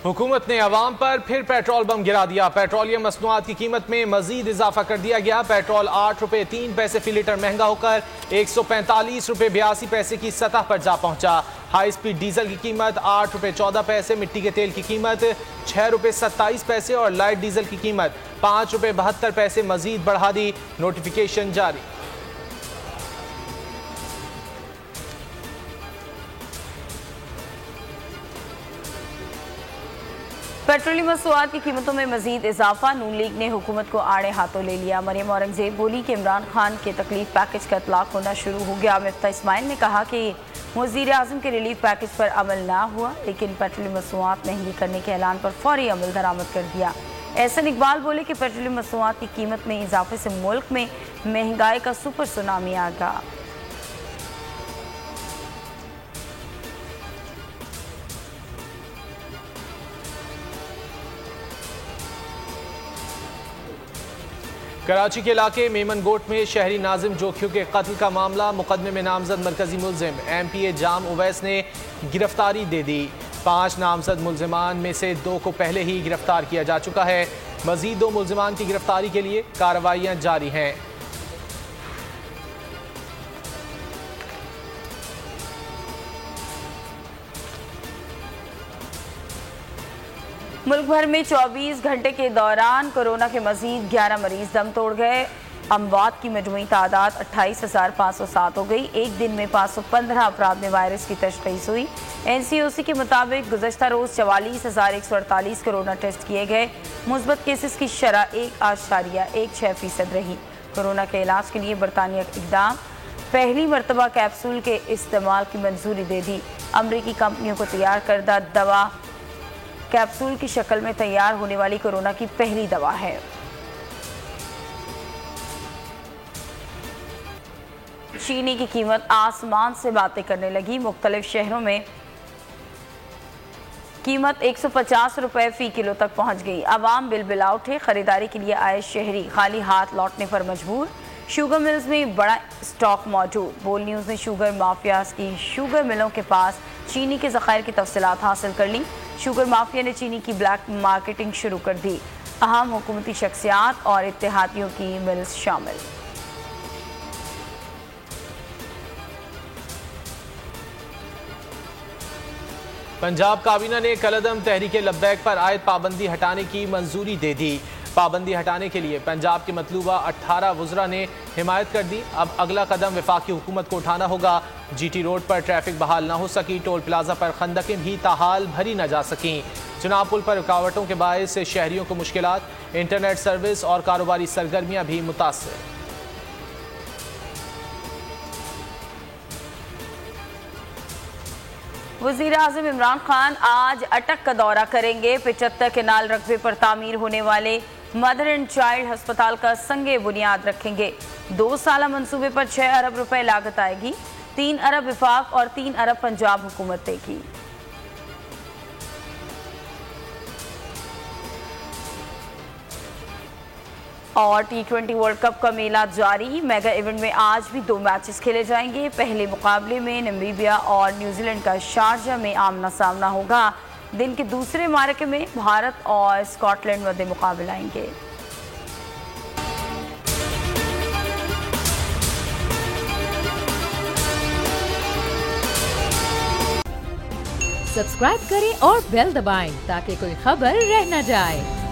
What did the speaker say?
हुकूमत ने अवाम पर फिर पेट्रोल बम गिरा दिया। पेट्रोलियम मसनूआत की कीमत में मजीद इजाफा कर दिया गया। पेट्रोल 8 रुपये 3 पैसे फी लीटर महंगा होकर 145 रुपये 82 पैसे की सतह पर जा पहुंचा। हाई स्पीड डीजल की कीमत 8 रुपये 14 पैसे, मिट्टी के तेल की कीमत 6 रुपये 27 पैसे और लाइट डीजल की कीमत 5 रुपये 72 पैसे मजीद बढ़ा दी। नोटिफिकेशन जारी। पेट्रोलियम मसनूआत की कीमतों में मजीद इजाफा। नून लीग ने हुकूमत को आड़े हाथों ले लिया। मरियम औरंगजेब बोली कि इमरान खान के तकलीफ पैकेज का इतलाक होना शुरू हो गया। मिफ्ता इस्माइल ने कहा कि वज़ीर आज़म के रिलीफ पैकेज पर अमल ना हुआ, लेकिन पेट्रोलियम मसनूआत महंगी करने के ऐलान पर फौरी अमल दरामद कर दिया। एहसन इकबाल बोले कि पेट्रोलियम मसनूआत की कीमत में इजाफे से मुल्क में महंगाई का सुपर सुनामी आ गया। कराची के इलाके मेमन गोट में शहरी नाजिम जोखियों के कत्ल का मामला। मुकदमे में नामजद मरकजी मुलजिम MPA जाम उवैस ने गिरफ्तारी दे दी। 5 नामजद मुलजिमान में से 2 को पहले ही गिरफ्तार किया जा चुका है। मजीद 2 मुलजिमान की गिरफ्तारी के लिए कार्रवाइयां जारी हैं। मुल्क भर में 24 घंटे के दौरान कोरोना के मजीद 11 मरीज दम तोड़ गए। अमवात की मजमूई तादाद 28,507 हो गई। एक दिन में 515 अफराद में वायरस की तशख़ीस हुई। NCOC के मुताबिक गुज़श्ता रोज़ 44,148 कोरोना टेस्ट किए गए। मुस्बत केसेस की शरह 1.16% रही। कोरोना के इलाज के लिए बरतानिया इक़दाम, पहली मरतबा कैप्सूल के इस्तेमाल की मंजूरी दे दी। अमरीकी कंपनियों को तैयार करदा दवा कैप्सूल की शक्ल में तैयार होने वाली कोरोना की पहली दवा है। चीनी की कीमत आसमान से बातें करने लगी। मुख्तलिफ शहरों में कीमत 150 रुपए फी किलो तक पहुंच गई। अवाम बिलबिला उठे। खरीदारी के लिए आए शहरी खाली हाथ लौटने पर मजबूर। शुगर मिल्स में बड़ा स्टॉक मौजूद। बोल न्यूज़ ने शुगर माफियाज की शुगर मिलों के पास चीनी के ज़खायर की तफसीलात हासिल कर ली। शुगर माफिया ने चीनी की ब्लैक मार्केटिंग शुरू कर दी। अहम हुकूमती शख्सियात और इत्तेहादियों की मिल्स शामिल। पंजाब काबीना ने कलअदम तहरीक लब्बैक पर आयद पाबंदी हटाने की मंजूरी दे दी। पाबंदी हटाने के लिए पंजाब के मतलूबा 18 वुज़रा ने हिमायत कर दी। अब अगला कदम वफाकी हुकूमत को उठाना होगा। GT रोड पर ट्रैफिक बहाल न हो सकी। टोल प्लाजा पर खंदकें भी ताहाल भरी न जा सकीं। चुनाव पुल पर रुकावटों के बायस शहरियों को मुश्किलात। इंटरनेट सर्विस और कारोबारी सरगर्मियां भी मुतासर। वज़ीर आज़म इमरान खान आज अटक का दौरा करेंगे। 75 केनाल रकबे पर तामीर होने वाले मदर एंड चाइल्ड अस्पताल का संगे बुनियाद रखेंगे। 2 साला मंसूबे पर 6 अरब रुपए लागत आएगी। 3 अरब विफाक और 3 अरब पंजाब हुकूमत देगी। और T20 वर्ल्ड कप का मेला जारी। मेगा इवेंट में आज भी 2 मैचेस खेले जाएंगे। पहले मुकाबले में नामीबिया और न्यूजीलैंड का शारजा में आमना सामना होगा। दिन के दूसरे मार्के में भारत और स्कॉटलैंड मध्य मुकाबले आएंगे। सब्सक्राइब करें और बेल दबाएं ताकि कोई खबर रह न जाए।